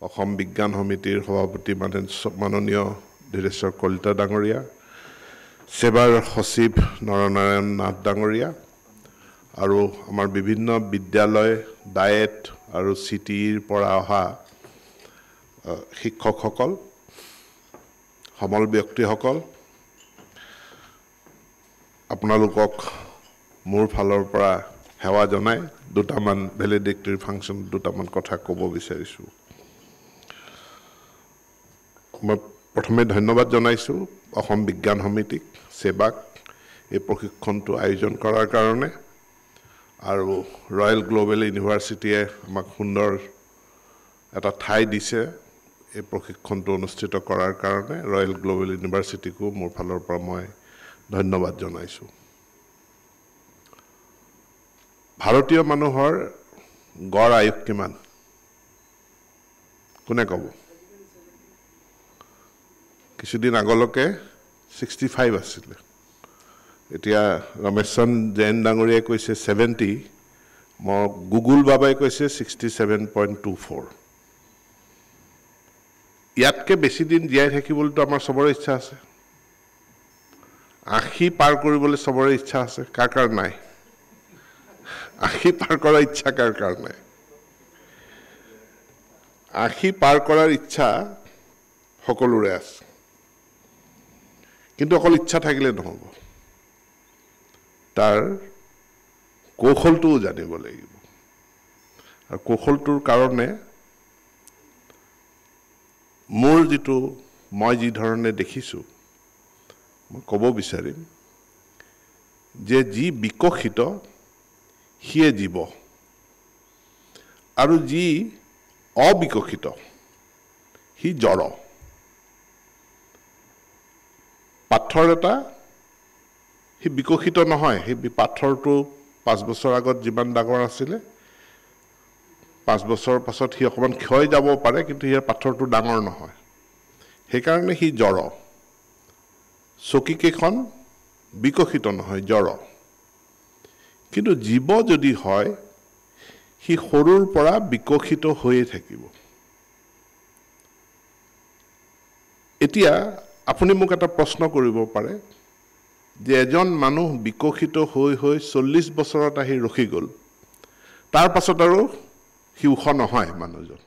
অসম বিজ্ঞান সমিতিৰ সভাপতি মাননীয় ধীৰেশ্বৰ কলিতা ডাঙৰীয়া, সেৱাৰ সচিব নৰনাৰায়ণ নাথ ডাঙৰীয়া, আৰু আমাৰ বিভিন্ন বিদ্যালয়, ডায়েট আৰু চিটিৰ পৰা অহা শিক্ষকসকল, সমল ব্যক্তিসকল, আপোনালোকক মোৰ ফালৰ পৰা সেৱা জনাই দুটামান ভেলিডিক্টৰী ফাংচন দুটামান কথা ক'ব বিচাৰিছোঁ। মই প্ৰথমে ধন্যবাদ জনাইছোঁ অসম বিজ্ঞান সমিতিক, সেৱাক এই প্ৰশিক্ষণটো আয়োজন কৰাৰ কাৰণে, আৰু ৰয়েল গ্লোবেল ইউনিভাৰ্চিটিয়ে আমাক সুন্দৰ এটা ঠাই দিছে এই প্ৰশিক্ষণটো অনুষ্ঠিত কৰাৰ কাৰণে। ৰয়েল গ্লোবেল ইউনিভাৰ্চিটিকো মোৰ ফালৰ পৰা মই ধন্যবাদ জনাইছোঁ। ভাৰতীয় মানুহৰ গড় আয়ুস কিমান কোনে ক'ব? কিছুদিন আগলৈকে 65 আছিলে, এতিয়া ৰমেশচন জৈন ডাঙৰীয়াই কৈছে 70, মই গুগল বাবাই কৈছে 67.24। ইয়াতকৈ বেছি দিন জীয়াই থাকিবলৈতো আমাৰ চবৰে ইচ্ছা আছে, 80 পাৰ কৰিবলৈ চবৰে ইচ্ছা আছে, কাৰ কাৰ নাই? 80 পাৰ কৰাৰ ইচ্ছা কাৰ কাৰ নাই? 80 পাৰ কৰাৰ ইচ্ছা সকলোৰে আছে, কিন্তু অকল ইচ্ছা থাকিলে নহ'ব, তাৰ কৌশলটোও জানিব লাগিব। আৰু কৌশলটোৰ কাৰণে মই যি ধৰণে দেখিছোঁ, মই ক'ব বিচাৰিম যে যি বিকশিত সিয়ে জীৱ, আৰু যি অবিকশিত সি জড়। পাথৰ এটা সি বিকশিত নহয়, সেই পাথৰটো 5 বছৰ আগত যিমান ডাঙৰ আছিলে 5 বছৰৰ পাছত সি অকণমান ক্ষয় যাব পাৰে, কিন্তু ইয়াৰ পাথৰটো ডাঙৰ নহয়, সেইকাৰণে সি জড়। চকীকেইখন বিকশিত নহয়, জড়। কিন্তু জীৱ যদি হয় সি সৰুৰ পৰা বিকশিত হৈয়ে থাকিব। এতিয়া আপুনি মোক এটা প্ৰশ্ন কৰিব পাৰে যে এজন মানুহ বিকশিত হৈ 40 বছৰত আহি ৰখি গ'ল, তাৰ পাছত আৰু সি ওখ নহয় মানুহজন,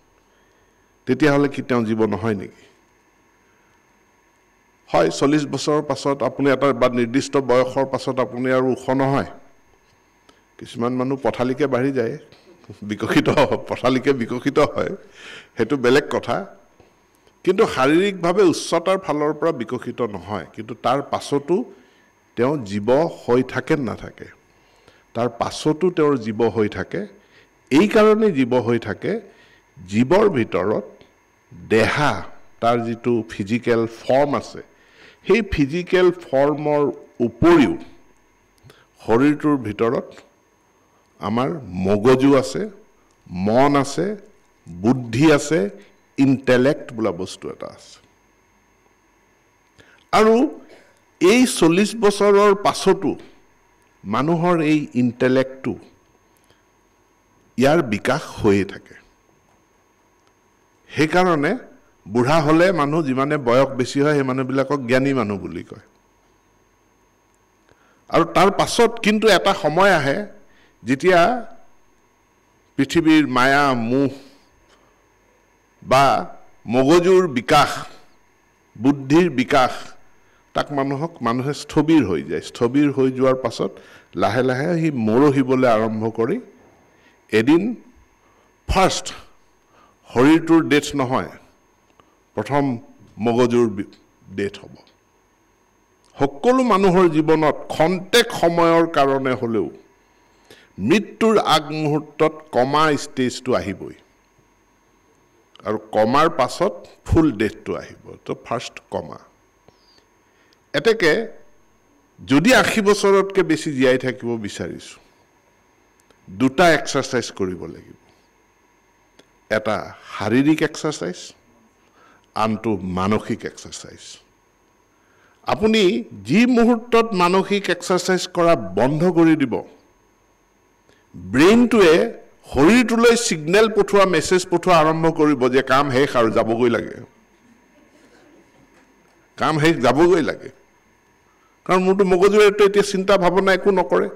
তেতিয়াহ'লে কি তেওঁ জীৱ নহয় নেকি? হয়, 40 বছৰৰ পাছত আপুনি এটা বা নিৰ্দিষ্ট বয়সৰ পাছত আপুনি আৰু ওখ নহয়। কিছুমান মানুহ পথালিকে বাঢ়ি যায়, পথালিকে বিকশিত হয়, সেইটো বেলেগ কথা, কিন্তু শাৰীৰিকভাৱে উচ্চতাৰ ফালৰ পৰা বিকশিত নহয়। কিন্তু তাৰ পাছতো তেওঁ জীৱ হৈ থাকে নাথাকে? তাৰ পাছতো তেওঁৰ জীৱ হৈ থাকে। এই কাৰণেই জীৱ হৈ থাকে, জীৱৰ ভিতৰত দেহা, তাৰ যিটো ফিজিকেল ফৰ্ম আছে, সেই ফিজিকেল ফৰ্মৰ উপৰিও শৰীৰটোৰ ভিতৰত আমাৰ মগজু আছে, মন আছে, বুদ্ধি আছে, ইণ্টেলেক্ট বোলা বস্তু এটা আছে। আৰু এই 40 বছৰৰ পাছতো মানুহৰ এই ইণ্টেলেক্টটো, ইয়াৰ বিকাশ হৈয়ে থাকে। সেইকাৰণে বুঢ়া হ'লে মানুহ যিমানে বয়স বেছি হয়, সেই মানুহবিলাকক জ্ঞানী মানুহ বুলি কয়। আৰু তাৰ পাছত কিন্তু এটা সময় আহে যেতিয়া পৃথিৱীৰ মায়া মোহ বা মগজুৰ বিকাশ, বুদ্ধিৰ বিকাশ, তাক মানুহে স্থবিৰ হৈ যায়। স্থবিৰ হৈ যোৱাৰ পাছত লাহে লাহে সি মৰহিবলৈ আৰম্ভ কৰি এদিন ফাৰ্ষ্ট শৰীৰটোৰ ডেথ নহয়, প্ৰথম মগজুৰ ডেথ হ'ব। সকলো মানুহৰ জীৱনত খন্তেক সময়ৰ কাৰণে হ'লেও মৃত্যুৰ আগমুহূৰ্তত কমা ষ্টেজটো আহিবই, আৰু কমাৰ পাছত ফুল ডেথটো আহিব। তো ফাৰ্ষ্ট কমা। এতেকে যদি 80 বছৰতকৈ বেছি জীয়াই থাকিব বিচাৰিছোঁ, দুটা এক্সাৰচাইজ কৰিব লাগিব। এটা শাৰীৰিক এক্সাৰচাইজ, আনটো মানসিক এক্সাৰচাইজ। আপুনি যি মুহূৰ্তত মানসিক এক্সাৰচাইজ কৰা বন্ধ কৰি দিব, ব্ৰেইনটোৱে শৰীৰটোলৈ সিগনেল পঠোৱা মেছেজ পঠোৱা আৰম্ভ কৰিব যে কাম শেষ আৰু যাবগৈ লাগে কাম শেষ যাবগৈ লাগে কাৰণ মোৰটো মগজুৰে এতিয়া চিন্তা ভাৱনা একো নকৰে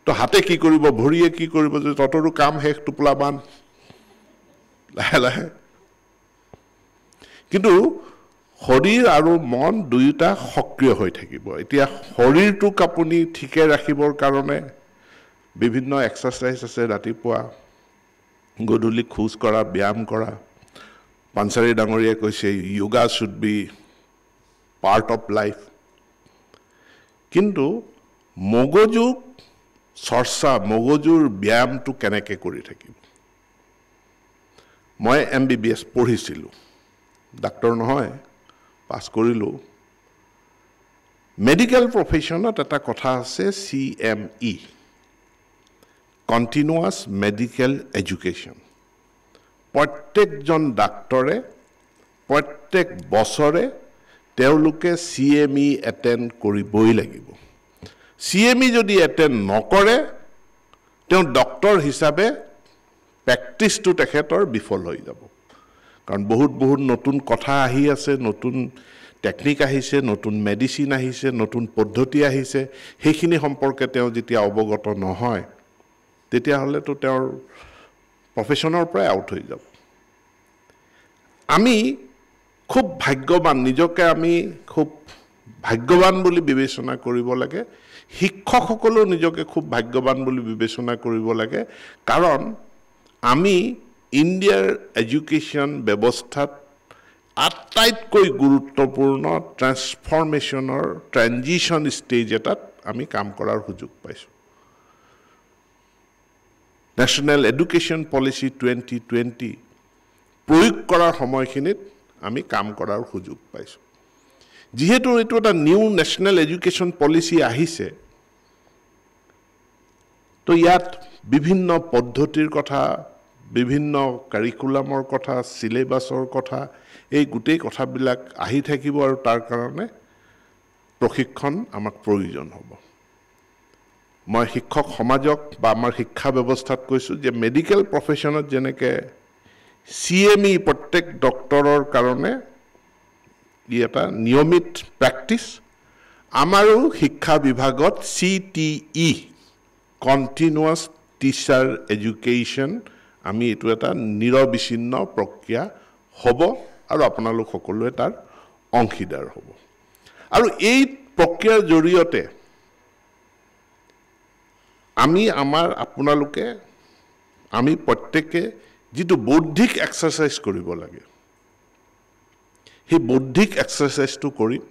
তো হাতে কি কৰিব ভৰিয়ে কি কৰিব যে ততৰো কাম শেষ টোপলা বান লাহে লাহে কিন্তু শৰীৰ আৰু মন দুয়োটা সক্ৰিয় হৈ থাকিব এতিয়া শৰীৰটোক আপুনি ঠিকে ৰাখিবৰ কাৰণে বিভিন্ন এক্সাৰসাইজ আছে ৰাতিপুৱা গধূলি খোজ কৰা ব্যায়াম কৰা পাঞ্চাৰী ডাঙৰীয়ে কৈছে yoga should be part of life কিন্তু মগজুক চৰ্চা মগজুৰ ব্যায়ামটো কেনেকৈ কৰি থাকিব মই MBBS পঢ়িছিলোঁ ডাক্তৰ নহয় পাছ কৰিলোঁ মেডিকেল প্ৰফেশ্যনত এটা কথা আছে CME কণ্টিনিউৱাছ মেডিকেল এডুকেশ্যন প্ৰত্যেকজন ডাক্তৰে প্ৰত্যেক বছৰে তেওঁলোকে CME এটেণ্ড কৰিবই লাগিব CME যদি এটেণ্ড নকৰে তেওঁ ডক্তৰ হিচাপে প্ৰেক্টিছটো তেখেতৰ বিফল হৈ যাব কাৰণ বহুত নতুন কথা আহি আছে নতুন টেকনিক আহিছে নতুন মেডিচিন আহিছে নতুন পদ্ধতি আহিছে সেইখিনি সম্পৰ্কে তেওঁ যেতিয়া অৱগত নহয় তেতিয়াহ'লেতো তেওঁৰ প্ৰফেশ্যনৰ পৰাই আউট হৈ যাব আমি খুব ভাগ্যৱান নিজকে আমি খুব ভাগ্যৱান বুলি বিবেচনা কৰিব লাগে শিক্ষকসকলেও নিজকে খুব ভাগ্যৱান বুলি বিবেচনা কৰিব লাগে কাৰণ আমি ইণ্ডিয়াৰ এডুকেশ্যন ব্যৱস্থাত আটাইতকৈ গুৰুত্বপূৰ্ণ ট্ৰান্সফৰ্মেশ্যনৰ ট্ৰানজিশ্যন ষ্টেজ এটাত আমি কাম কৰাৰ সুযোগ পাইছোঁ নেশ্যনেল এডুকেশ্যন পলিচি 2020 প্ৰয়োগ কৰাৰ সময়খিনিত আমি কাম কৰাৰ সুযোগ পাইছোঁ যিহেতু এইটো এটা নিউ নেশ্যনেল এডুকেশ্যন পলিচি আহিছে তো ইয়াত বিভিন্ন পদ্ধতিৰ কথা বিভিন্ন কাৰিকুলামৰ কথা সিলেবাছৰ কথা এই গোটেই কথাবিলাক আহি থাকিব আৰু তাৰ কাৰণে প্ৰশিক্ষণ আমাক প্ৰয়োজন হ'ব মই শিক্ষক সমাজক বা আমাৰ শিক্ষা ব্যৱস্থাত কৈছোঁ যে মেডিকেল প্ৰফেশ্যনত যেনেকৈ CME প্ৰত্যেক ডক্টৰৰ কাৰণে ই এটা নিয়মিত প্ৰেক্টিছ আমাৰো শিক্ষা বিভাগত CTE কণ্টিনিউৱাছ টিচাৰ এডুকেশ্যন আমি এইটো এটা নিৰবিচ্ছিন্ন প্ৰক্ৰিয়া হ'ব আৰু আপোনালোক সকলোৱে তাৰ অংশীদাৰ হ'ব আৰু এই প্ৰক্ৰিয়াৰ জৰিয়তে আপোনালোকে আমি প্ৰত্যেকে যিটো বৌদ্ধিক এক্সাৰসাইজ কৰিব লাগে সেই বৌদ্ধিক এক্সাৰসাইজটো কৰিম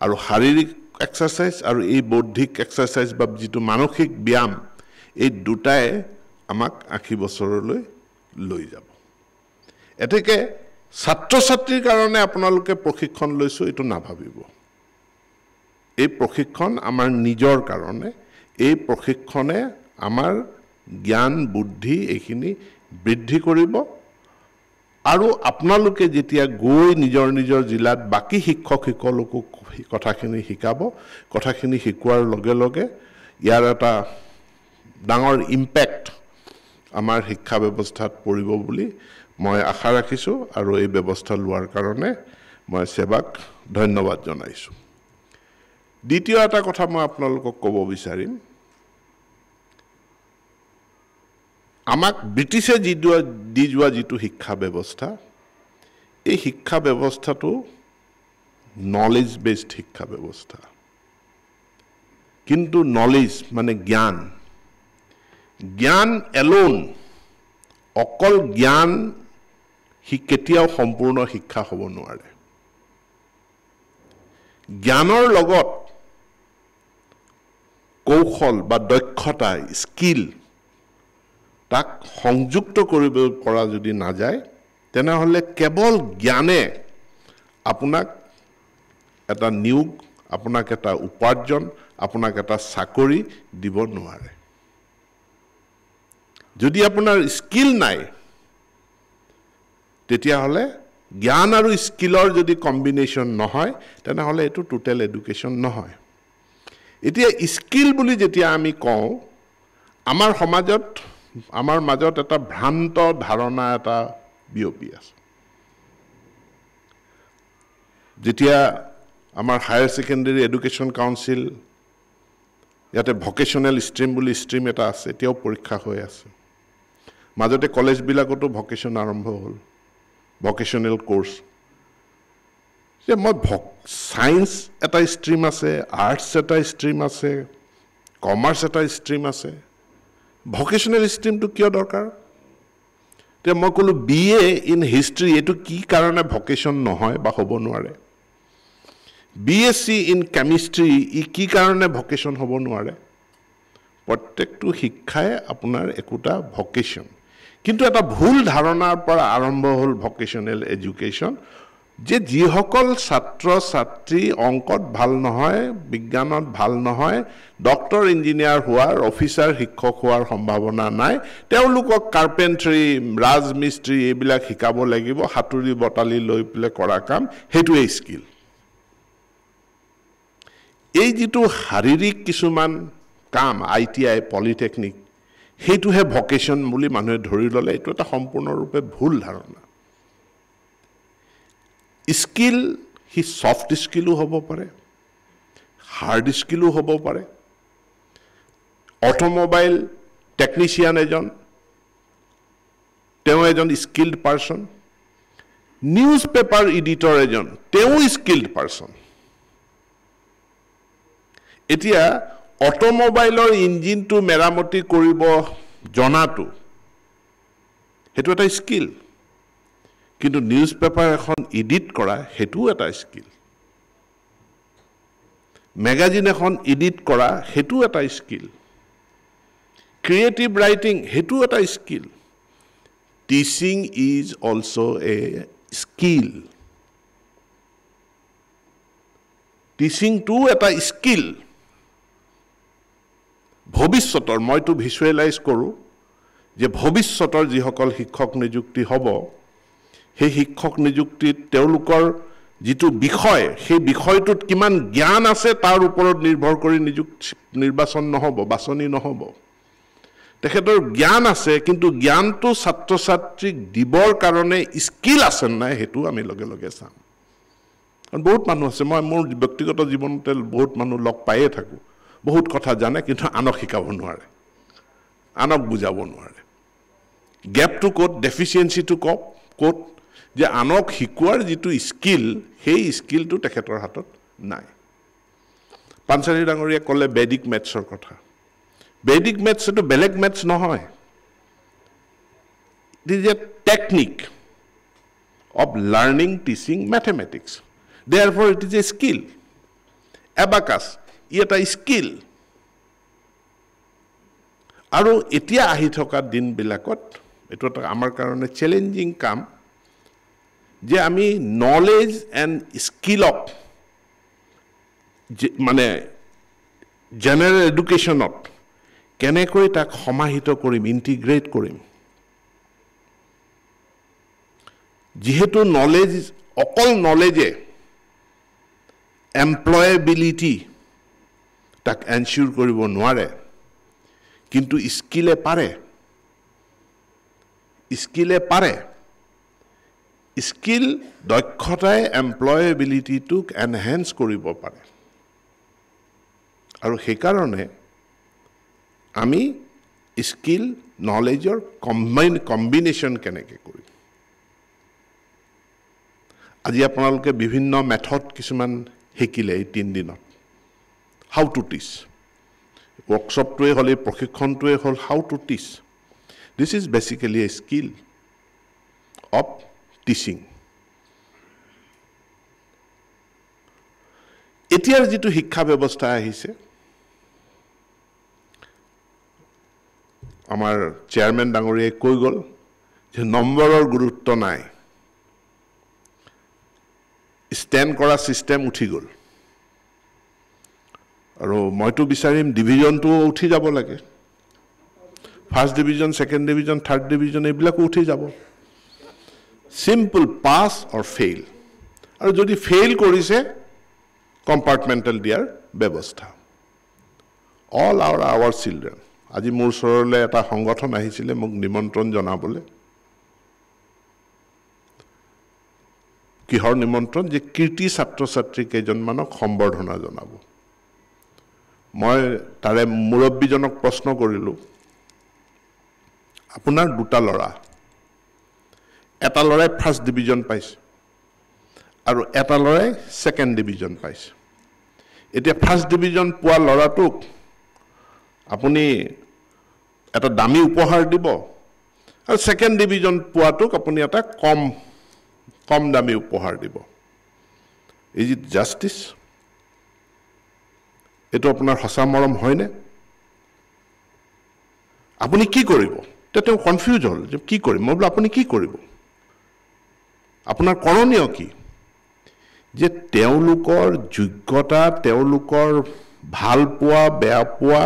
আৰু শাৰীৰিক এক্সাৰসাইজ আৰু এই বৌদ্ধিক এক্সাৰসাইজ বা যিটো মানসিক ব্যায়াম এই দুটাই আমাক 80 বছৰলৈ লৈ যাব এতেকে ছাত্ৰ ছাত্ৰীৰ কাৰণে আপোনালোকে প্ৰশিক্ষণ লৈছো এটো নাভাবিব এই প্ৰশিক্ষণ আমাৰ নিজৰ কাৰণে এই প্ৰশিক্ষণে আমাৰ জ্ঞান বুদ্ধি এইখিনি বৃদ্ধি কৰিব আৰু আপোনালোকে যেতিয়া গৈ নিজৰ জিলাত বাকি শিক্ষকসকলকো কথাখিনি শিকাব কথাখিনি শিকোৱাৰ লগে লগে ইয়াৰ এটা ডাঙৰ ইম্প্যাক্ট আমাৰ শিক্ষা ব্যৱস্থাত পৰিব বুলি মই আশা ৰাখিছো আৰু এই ব্যৱস্থা লোৱাৰ কাৰণে মই সেৱাক ধন্যবাদ জনাইছো দ্বিতীয় এটা কথা মই আপোনালোকক ক'ব বিচাৰিম আমাক ব্ৰিটিছে দি যোৱা যিটো শিক্ষা ব্যৱস্থা এই শিক্ষা ব্যৱস্থাটো নলেজ বেসড শিক্ষা ব্যৱস্থা কিন্তু নলেজ মানে জ্ঞান এলোন অকল জ্ঞান কেতিয়াও সম্পূৰ্ণ শিক্ষা হ'ব নোৱাৰে জ্ঞানৰ লগত কৌশল বা দক্ষতা স্কিল তাক সংযুক্ত কৰিব পৰা যদি না যায় তেনেহলে কেৱল জ্ঞানে আপোনাক এটা নিয়োগ আপোনাক এটা উপাৰ্জন আপোনাক এটা চাকৰি দিব নোৱাৰে যদি আপোনাৰ স্কিল নাই তেতিয়া হলে জ্ঞান আৰু স্কিলৰ যদি কম্বিনেশন নহয় তেনেহলে এটো টোটাল এডুকেশ্যন নহয় এতিয়া স্কিল বুলি যেতিয়া আমি কওঁ আমাৰ সমাজত আমাৰ মাজত এটা ভ্ৰান্ত ধাৰণা এটা বিয়পি আছে যেতিয়া আমাৰ হায়াৰ সেকেন্ডাৰী এডুকেশ্যন কাউন্সিল ইয়াতে ভকেশনাল ষ্ট্ৰীম বুলি ষ্ট্ৰীম এটা আছে এতিয়াও পৰীক্ষা হৈ আছে মাজতে কলেজবিলাকতো ভকেশন আৰম্ভ হ'ল ভকেশনাল কোৰ্স যে মই সায়েন্স এটা ষ্ট্ৰীম আছে আৰ্টছ এটা ষ্ট্ৰীম আছে কমাৰ্চ এটা ষ্ট্ৰীম আছে ভকেশনাল ষ্ট্ৰীমটো কিয় দৰকাৰ তে মই কলো বিএ ইন হিষ্ট্ৰী এটো কি কাৰণে ভকেশন নহয় বা হ'ব নোৱাৰে বিএসসি ইন কেমিষ্ট্ৰি ই কি কাৰণে ভকেশন হ'ব নোৱাৰে প্ৰত্যেকটো শিক্ষাই আপোনাৰ একোটা ভকেশন কিন্তু এটা ভুল ধাৰণাৰ পৰা আৰম্ভ হ'ল ভকেশনাল এডুকেশ্যন যে যিসকল ছাত্ৰ ছাত্ৰী অংকত ভাল নহয় বিজ্ঞানত ভাল নহয় ডক্টৰ ইঞ্জিনিয়াৰ হোৱাৰ অফিচাৰ শিক্ষক হোৱাৰ সম্ভাৱনা নাই তেওঁলোকক কাৰ্পেন্ট্ৰি ৰাজমিস্ত্ৰী এইবিলাক শিকাব লাগিব হাতুৰি বটালি লৈ পেলে কৰা কাম হেতুৱে স্কিল এই যেটো শাৰীৰিক কিছুমান কাম আইটিআই পলিটেকনিক হেতুহে ভকেশন বুলি মানুহে ধৰি ললে এটো এটা সম্পূৰ্ণৰূপে ভুল ধাৰণা স্কিল হি সফট স্কিলও হ'ব পাৰে হাৰ্ড স্কিলও হ'ব পাৰে অটোমোবাইল টেকনিশিয়ান এজন skilled person news paper editor এজন স্কিল্ড পাৰ্সন এতিয়া অটোমোবাইলৰ ইঞ্জিনটো মেৰামতি কৰিব জনাটো হেতু এটা স্কিল কিন্তু নিউজ পেপাৰ এখন এডিট কৰা হেতু এটা স্কিল ম্যাগাজিন এখন এডিট কৰা হেতু এটা স্কিল ক্ৰিয়েটিভ ৰাইটিং হেতু এটা skill teaching is also a skill teaching to এটা স্কিল ভৱিষ্যতৰ মইতো ভিজুৱেলাইজ কৰো যে ভৱিষ্যতৰ যিসকল শিক্ষক নিযুক্তি হ'ব সেই শিক্ষক নিযুক্তিত তেওঁলোকৰ যেটো বিষয় সেই বিষয়টোত কিমান জ্ঞান আছে তাৰ ওপৰত নিৰ্ভৰ কৰি নিৰ্বাচন নহব বাছনি নহব তেখেতৰ জ্ঞান আছে কিন্তু জ্ঞানটো ছাত্ৰ ছাত্ৰীক দিবৰ কাৰণে স্কিল আছে নাই হেতু আমি লগে লগে চাম কাৰণ বহুত মানুহ আছে মই মোৰ ব্যক্তিগত জীৱনতে বহুত মানুহ লগ পায়ে থাকো বহুত কথা জানে কিন্তু আনক শিকাব নোৱাৰে আনক বুজাব নোৱাৰে গ্যাপটো কোট ডেফিচিয়েন্সিটো কোট যে আনক শিকোৱাৰ যেটো স্কিল সেই স্কিলটো তেখেতৰ হাতত নাই পাঞ্চালী ডাঙৰীয়া কলে বেদিক মেথছৰ কথা বেদিক মেথছ এটো বেলেগ মেথছ নহয় it is a technique of learning teaching mathematics therefore it is a skill abacus এটা স্কিল আৰু এতিয়া আহি থকা দিন বিলাকত এটো আমাৰ কাৰণে চ্যালেঞ্জিং কাম যে আমি নলেজ এন্ড স্কিল অফ মানে জেনাৰেল এডুকেশ্যনত কেনেকৈ তাক সমাহিত কৰিম ইন্টিগ্ৰেট কৰিম যেহেতু নলেজ অকল নলেজে এমপ্লয়েবিলিটি তাক এনশিওৰ কৰিব নোৱাৰে কিন্তু স্কিলে পাৰে স্কিল দক্ষতায় এমপ্লয়েবিলিটি টুক এনহেন্স কৰিব পাৰে আৰু সেই কাৰণে আমি স্কিল নলেজৰ কম্বিনেশন কেনেকৈ কৰিম আজি আপোনালোকে বিভিন্ন মেথড কিছুমান শিকিলে এই 3 দিনত how to teach workshop to hole proshikshon to hol how to teach this is basically a skill of teaching etiar jitu শিক্ষা ব্যৱস্থা আহিছে আমাৰ চেয়াৰম্যান ডাঙৰীয়ে কৈ গল যে নম্বৰৰ গুৰুত্ব নাই স্ট্যান্ড কৰা সিস্টেম উঠি গল আৰু মইতো বিচাৰিম ডিভিজনটো উঠি যাব লাগে first division second division third division এইবিলাক উঠি যাব সিম্পল পাস অৰ ফেইল আৰু যদি ফেইল কৰিছে কম্পাৰ্টমেন্টাল দিয়াৰ ব্যৱস্থা all our children আজি মোৰ ওচৰলৈ এটা সংগঠন আহিছিলে মোক নিমন্ত্ৰণ জনাবলৈ কিহৰ নিমন্ত্ৰণ যে কীৰ্তি ছাত্ৰ ছাত্ৰী কেইজনমানক সম্বৰ্ধনা জনাব মই তাৰে মুৰব্বীজনক প্ৰশ্ন কৰিলোঁ আপোনাৰ দুটা ল'ৰা এটা ল'ৰাই ফাৰ্ষ্ট ডিভিজন পাইছে আৰু এটা ল'ৰাই ছেকেণ্ড ডিভিজন পাইছে এতিয়া ফাৰ্ষ্ট ডিভিজন পোৱা ল'ৰাটোক আপুনি এটা দামী উপহাৰ দিব আৰু ছেকেণ্ড ডিভিজন পোৱাটোক আপুনি এটা কম দামী উপহাৰ দিব ইজ ইট জাষ্টিছ এইটো আপোনাৰ সঁচা মৰম হয়নে আপুনি কি কৰিব তেওঁ কনফিউজ হ'ল যে কি কৰিম মই বোলো আপুনি কি কৰিব আপোনাৰ কৰণীয় কি যে তেওঁলোকৰ যোগ্যতা তেওঁলোকৰ ভাল পোৱা বেয়া পোৱা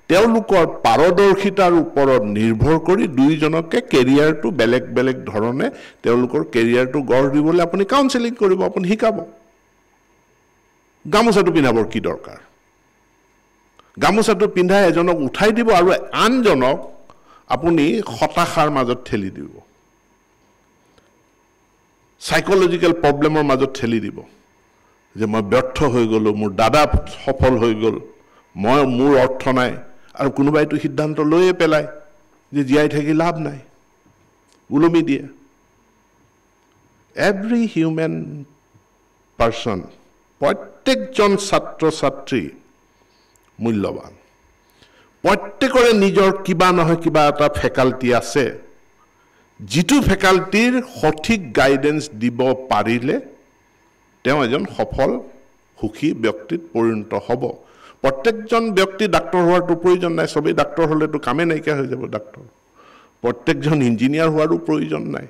তেওঁলোকৰ পাৰদৰ্শিতাৰ ওপৰত নিৰ্ভৰ কৰি দুইজনকে কেৰিয়াৰটো বেলেগ বেলেগ ধৰণে তেওঁলোকৰ কেৰিয়াৰটো গঢ় দিবলৈ আপুনি কাউন্সেলিং কৰিব আপুনি শিকাব গামোচাটো পিন্ধাবৰ কি দৰকাৰ গামোচাটো পিন্ধাই এজনক উঠাই দিব আৰু আনজনক আপুনি হতাশাৰ মাজত ঠেলি দিব সাইকোলজিক্যাল প্ৰবলেমৰ মাজত ঠেলি দিব যে মই ব্যৰ্থ হৈ গ'লো মোৰ দাদা সফল হৈ গ'ল মই মোৰ অৰ্থ নাই আৰু কোনোবাইটো সিদ্ধান্ত লৈয়ে পেলায় যে জীয়াই থাকি লাভ নাই উলমি দিয়ে এভৰি হিউমেন পাৰ্চন প্ৰত্যেকজন ছাত্ৰ ছাত্ৰী মূল্যৱান প্ৰত্যেকৰে নিজৰ কিবা নহয় কিবা এটা ফেকাল্টি আছে যিটো ফেকাল্টিৰ সঠিক গাইডেন্স দিব পাৰিলে তেওঁ এজন সফল সুখী ব্যক্তিত পৰিণত হ'ব প্ৰত্যেকজন ব্যক্তি ডাক্তৰ হোৱাটো প্ৰয়োজন নাই সবেই ডাক্তৰ হ'লেতো কামে নাইকিয়া হৈ যাব ডাক্তৰ প্ৰত্যেকজন ইঞ্জিনিয়াৰ হোৱাৰো প্ৰয়োজন নাই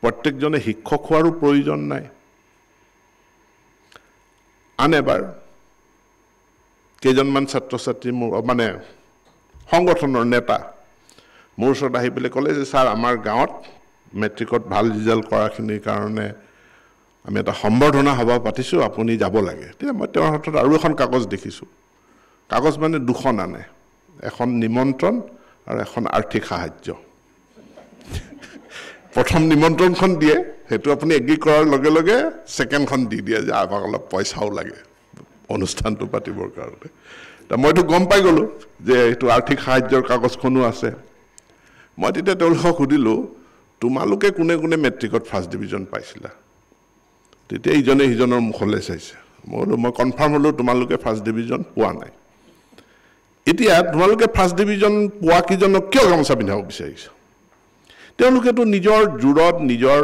প্ৰত্যেকজনে শিক্ষক হোৱাৰো প্ৰয়োজন নাই আন এবাৰ কেইজনমান ছাত্ৰ ছাত্ৰী মোৰ মানে সংগঠনৰ নেতা মোৰ ওচৰত আহি পেলাই ক'লে যে ছাৰ আমাৰ গাঁৱত মেট্ৰিকত ভাল ৰিজাল্ট কৰাখিনিৰ কাৰণে আমি এটা সম্বৰ্ধনা সভা পাতিছোঁ আপুনি যাব লাগে তেতিয়া মই তেওঁৰ হাতত আৰু এখন কাগজ দেখিছোঁ কাগজ মানে দুখন আনে এখন নিমন্ত্ৰণ আৰু এখন আৰ্থিক সাহায্য প্ৰথম নিমন্ত্ৰণখন দিয়ে সেইটো আপুনি এগ্ৰি কৰাৰ লগে লগে ছেকেণ্ডখন দি দিয়ে যে আমাক অলপ পইচাও লাগে অনুষ্ঠানটো পাতিবৰ কাৰণে মইতো গম পাই গ'লোঁ যে এইটো আৰ্থিক সাহায্যৰ কাগজখনো আছে মই তেতিয়া তেওঁলোকক সুধিলোঁ তোমালোকে কোনে কোনে মেট্ৰিকত ফাৰ্ষ্ট ডিভিজন পাইছিলা তেতিয়া ইজনে সিজনৰ মুখলৈ চাইছে মই কনফাৰ্ম হ'লোঁ তোমালোকে ফাৰ্ষ্ট ডিভিজন পোৱা নাই এতিয়া তোমালোকে ফাৰ্ষ্ট ডিভিজন পোৱা কিজনক কিয় গামোচা পিন্ধাব বিচাৰিছা তেওঁলোকেতো নিজৰ জোৰত নিজৰ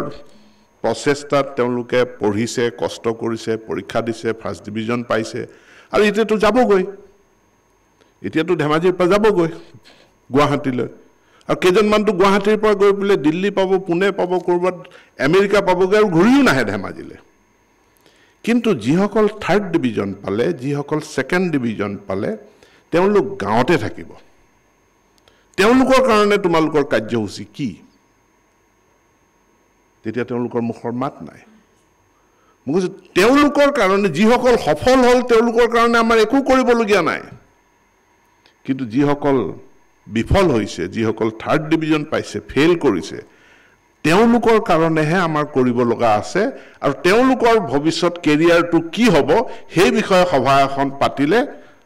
প্ৰচেষ্টাত তেওঁলোকে পঢ়িছে কষ্ট কৰিছে পৰীক্ষা দিছে ফাৰ্ষ্ট ডিভিজন পাইছে আৰু এতিয়াতো যাবগৈ এতিয়াতো ধেমাজিৰ পৰা যাবগৈ গুৱাহাটীলৈ আৰু কেইজনমানতো গুৱাহাটীৰ পৰা গৈ পেলাই দিল্লী পাব পুনে পাব ক'ৰবাত আমেৰিকা পাবগৈ আৰু ঘূৰিও নাহে ধেমাজিলৈ কিন্তু যিসকল থাৰ্ড ডিভিজন পালে যিসকল ছেকেণ্ড ডিভিজন পালে তেওঁলোক গাঁৱতে থাকিব তেওঁলোকৰ কাৰণে তোমালোকৰ কাৰ্যসূচী কি তেতিয়া তেওঁলোকৰ মুখৰ মাত নাই মই কৈছোঁ তেওঁলোকৰ কাৰণে যিসকল সফল হ'ল তেওঁলোকৰ কাৰণে আমাৰ একো কৰিবলগীয়া নাই কিন্তু যিসকল বিফল হৈছে যিসকল থাৰ্ড ডিভিজন পাইছে ফেইল কৰিছে তেওঁলোকৰ কাৰণেহে আমাৰ কৰিব লগা আছে আৰু তেওঁলোকৰ ভৱিষ্যত কেৰিয়াৰটো কি হ'ব সেই বিষয়ে সভা এখন পাতিলে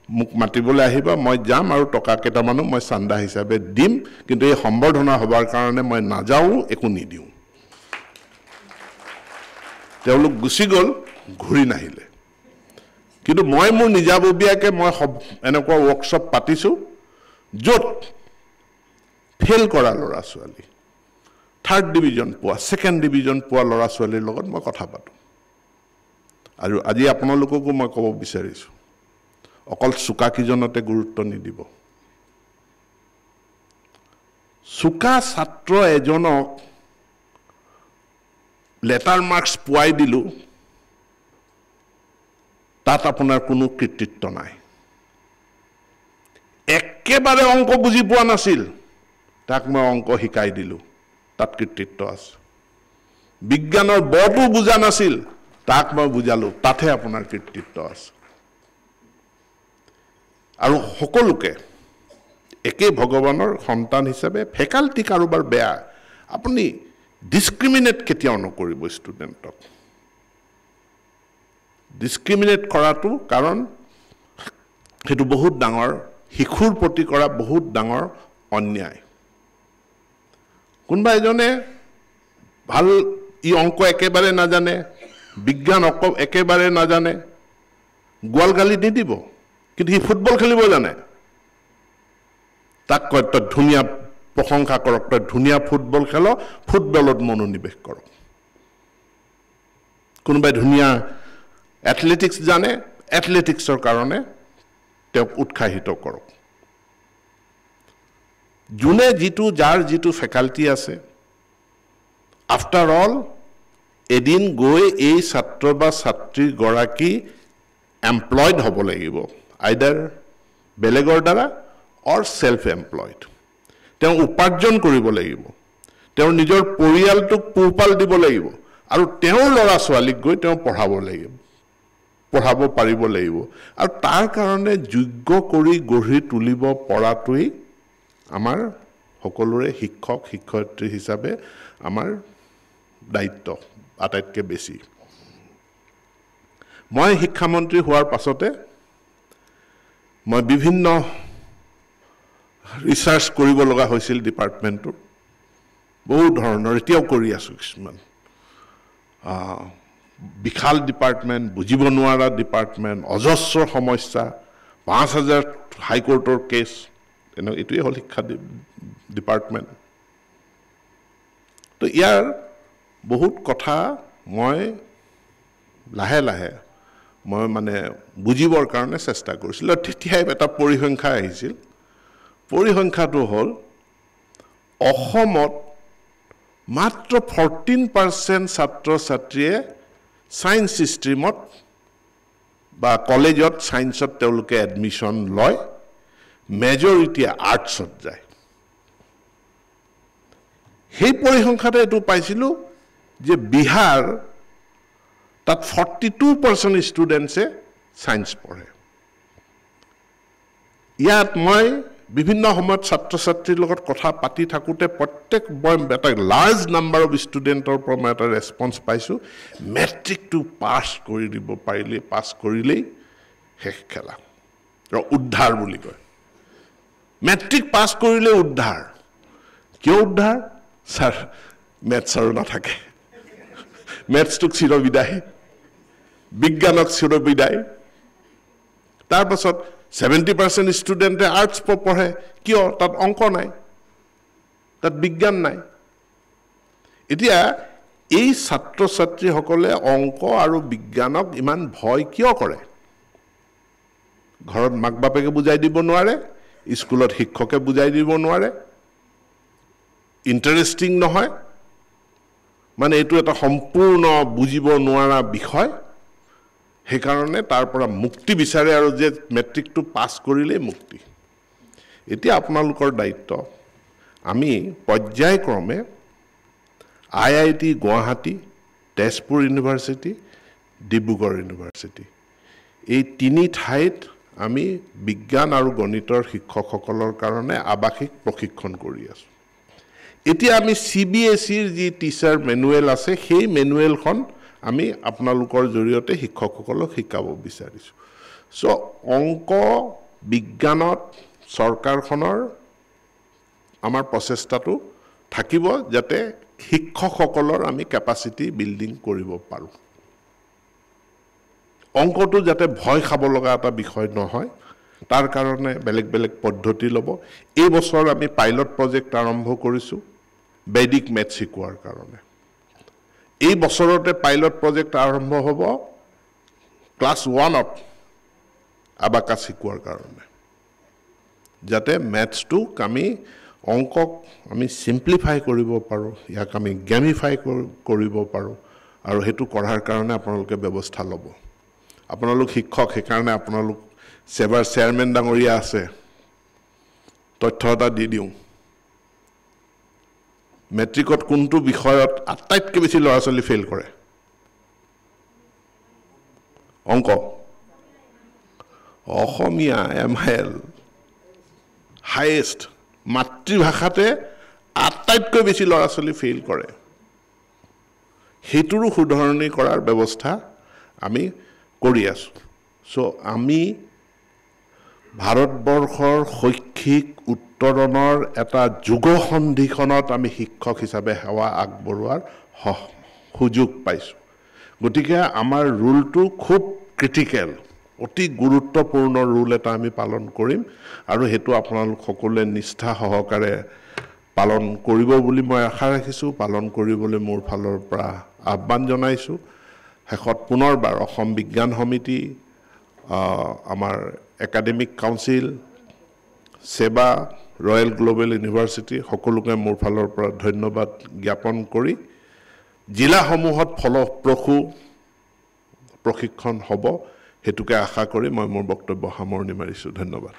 মোক মাতিবলৈ আহিবা মই যাম আৰু টকা কেইটামানো মই চান্দা হিচাপে দিম কিন্তু এই সম্বৰ্ধনা সভাৰ কাৰণে মই নাযাওঁ একো নিদিওঁ তেওঁলোক গুচি গ'ল ঘূৰি নাহিলে কিন্তু মই মোৰ নিজাববীয়াকৈ মই এনেকুৱা ৱৰ্কশ্বপ পাতিছোঁ য'ত ফেইল কৰা ল'ৰা ছোৱালী থাৰ্ড ডিভিজন পোৱা ছেকেণ্ড ডিভিজন পোৱা ল'ৰা ছোৱালীৰ লগত মই কথা পাতোঁ আৰু আজি আপোনালোককো মই ক'ব বিচাৰিছোঁ অকল চোকাকিজনতে গুৰুত্ব নিদিব চোকা ছাত্ৰ এজনক লেটাৰ মাৰ্কছ পোৱাই দিলোঁ তাত আপোনাৰ কোনো কৃতিত্ব নাই একেবাৰে অংক বুজি পোৱা নাছিল তাক মই অংক শিকাই দিলোঁ তাত কৃতিত্ব আছে বিজ্ঞানৰ বটো বুজা নাছিল তাক মই বুজালোঁ তাতহে আপোনাৰ কৃতিত্ব আছে আৰু সকলোকে একে ভগৱানৰ সন্তান হিচাপে ফেকাল্টি কাৰোবাৰ বেয়া আপুনি ডিসক্ৰিমিনেট কেতিয়াও নকৰিব ষ্টুডেণ্টক ডিসক্ৰিমিনেট কৰাটো কাৰণ সেইটো বহুত ডাঙৰ শিশুৰ প্ৰতি কৰা বহুত ডাঙৰ অন্যায় কোনবা এজনে ভাল ই অংক একেবাৰে নাজানে বিজ্ঞান একেবাৰে নাজানে গোৱালগালি নিদিব কিন্তু হি ফুটবল খেলিব জানে তাক কয় তই ধুনীয়া প্ৰশংসা কৰক তই ধুনীয়া ফুটবল খেল ফুটবলত মনোনিৱেশ কৰক কোনোবাই ধুনীয়া এথলেটিক্স জানে এথলেটিক্সৰ কাৰণে তেওঁক উৎসাহিত কৰক যোনে যিটো যাৰ যিটো ফেকাল্টি আছে আফটাৰ অল এদিন গৈ এই ছাত্ৰ বা ছাত্ৰীৰ গৰাকী এমপ্লয়েড হ'ব লাগিব আইদাৰ বেলেগৰ দ্বাৰা অৰ সেলফ এমপ্লয়েড তেওঁ উপাৰ্জন কৰিব লাগিব তেওঁৰ নিজৰ পৰিয়ালটোক পোহপাল দিব লাগিব আৰু তেওঁৰ ল'ৰা ছোৱালীক গৈ তেওঁ পঢ়াব লাগিব পঢ়াব পাৰিব লাগিব আৰু তাৰ কাৰণে যোগ্য কৰি গঢ়ি তুলিব পৰাটোই আমাৰ সকলোৰে শিক্ষক শিক্ষয়িত্ৰী হিচাপে আমাৰ দায়িত্ব আটাইতকৈ বেছি মই শিক্ষামন্ত্ৰী হোৱাৰ পাছতে মই বিভিন্ন ৰিসাৰ্চ কৰিব লগা হৈছিল ডিপাৰ্টমেণ্টৰ বহু ধৰণৰ এতিয়াও কৰি আছো কিছুমান বিশাল ডিপাৰ্টমেণ্ট বুজিব নোৱাৰা ডিপাৰ্টমেণ্ট অজস্ৰ সমস্যা 5000 হাইকোৰ্টৰ কেছ এটোৱে হল শিক্ষা ডিপাৰ্টমেণ্ট তো ইয়াৰ বহুত কথা মই লাহে লাহে মই মানে বুজিবৰ কাৰণে চেষ্টা কৰিছিলোঁ তেতিয়া এটা পৰিসংখ্যা আহিছিল পৰিসংখ্যাটো হল অসমত মাত্ৰ 14% ছাত্ৰ ছাত্ৰীয়ে সায়েন্স ষ্ট্ৰীমত বা কলেজত সায়েন্সত তেওঁলোকে এডমিশন লয় মেজৰিটি আৰ্টছত যায় সেই পৰিসংখ্যাতে এটো পাইছিলোঁ যে বিহাৰ তাত 42% ষ্টুডেন্টছে সায়েন্স পঢ়ে ইয়াত মই বিভিন্ন সময়ত ছাত্ৰ ছাত্ৰীৰ লগত কথা পাতি থাকোতে প্ৰত্যেক এটা লাৰ্জ নাম্বাৰ অফ ষ্টুডেন্টৰ পৰা মই এটা ৰেসপন্স পাইছো মেট্ৰিকটো পাছ কৰি দিব পাৰিলে পাছ কৰিলেই শেষ খেলা উদ্ধাৰ বুলি কয় মেট্ৰিক পাছ কৰিলে উদ্ধাৰ কিয় উদ্ধাৰ স্যাৰ মেথছৰ নাথাকে মেথছটোক চিৰবিদায় বিজ্ঞানক চিৰবিদায় তাৰ পাছত 70% ষ্টুডেন্টে আৰ্টছ পঢ়ে কিয় তাত অংক নাই তাত বিজ্ঞান নাই এতিয়া এই ছাত্ৰ ছাত্ৰীসকলে অংক আৰু বিজ্ঞানক ইমান ভয় কিয় কৰে ঘৰত মাক বাপেকে বুজাই দিব নোৱাৰে স্কুলত শিক্ষকে বুজাই দিব নোৱাৰে ইন্টাৰেষ্টিং নহয় মানে এটো এটা সম্পূৰ্ণ বুজিব নোৱাৰা বিষয় সেই কাৰণে তাৰ পৰা মুক্তি বিচাৰে আৰু যে মেট্ৰিকটো পাছ কৰিলে মুক্তি এতিয়া আপোনালোকৰ দায়িত্ব আমি পৰ্যায়ক্ৰমে IIT Guwahati Tezpur university Dibrugarh university এই তিনি ঠাইত আমি বিজ্ঞান আৰু গণিতৰ শিক্ষকসকলৰ কাৰণে আৱাসিক প্ৰশিক্ষণ কৰি আছো এতিয়া আমি সিবিএসইৰ যি টিচাৰ মেনুৱেল আছে সেই মেনুৱেলখন আমি আপোনালোকৰ জৰিয়তে শিক্ষকসকলক শিকাব বিচাৰিছো সো অংক বিজ্ঞানত সৰকাৰখনৰ আমাৰ প্ৰচেষ্টাটো থাকিব যাতে শিক্ষকসকলৰ আমি ক্যাপাসিটি বিল্ডিং কৰিব পাৰো অংকটো যাতে ভয় খাব লগা এটা বিষয় নহয় তাৰ কাৰণে বেলেগ বেলেগ পদ্ধতি লব এই বছৰ আমি পাইলট প্ৰজেক্ট আৰম্ভ কৰিছো বৈদিক মেথছ শিকোৱাৰ কাৰণে এই বছৰতে পাইলট প্ৰজেক্ট আৰম্ভ হ'ব ক্লাছ 1ত আবাকাছ শিকোৱাৰ কাৰণে যাতে মেথছটো আমি অংকক আমি সিম্পলিফাই কৰিব পাৰো ইয়াক আমি গেমিফাই কৰিব পাৰো আৰু হেতু কৰাৰ কাৰণে আপোনালোকে ব্যৱস্থা ল'ব আপোনালোক শিক্ষক সেইকাৰণে আপোনালোক সেৱাৰ চেয়াৰম্যান ডাঙৰীয়া আছে তথ্য এটা দি দিওঁ মেট্ৰিকত কোনটো বিষয়ত আটাইতকৈ বেছি ল'ৰা ছোৱালী ফেল কৰে অংক অসমীয়া এমআইএল হাইয়েষ্ট মাতৃভাষাতে আটাইতকৈ বেছি ল'ৰা ছোৱালী ফেইল কৰে সেইটোৰো শুধৰণি কৰাৰ ব্যৱস্থা আমি কৰি আছোঁ চ' আমি ভাৰতবৰ্ষৰ শৈক্ষিক উত্তৰণৰ এটা যুগ সন্ধিখনত আমি শিক্ষক হিচাপে সেৱা আগবঢ়োৱাৰ সুযোগ পাইছোঁ গতিকে আমাৰ ৰুলটো খুব ক্ৰিটিকেল অতি গুৰুত্বপূৰ্ণ ৰুল এটা আমি পালন কৰিম আৰু সেইটো আপোনালোক সকলোৱে নিষ্ঠা সহকাৰে পালন কৰিব বুলি মই আশা ৰাখিছোঁ পালন কৰিবলৈ মোৰ ফালৰ পৰা আহ্বান জনাইছোঁ শেষত পুনৰবাৰ অসম বিজ্ঞান সমিতি আমাৰ একাডেমিক কাউন্সিল সেৱা ৰয়েল গ্লোবেল ইউনিভাৰ্চিটি সকলোকে মোৰ ফালৰ পৰা ধন্যবাদ জ্ঞাপন কৰি জিলাসমূহত ফলপ্ৰসূ প্ৰশিক্ষণ হ'ব হেতুকে আশা কৰি মই মোৰ বক্তব্য সামৰণি মাৰিছোঁ ধন্যবাদ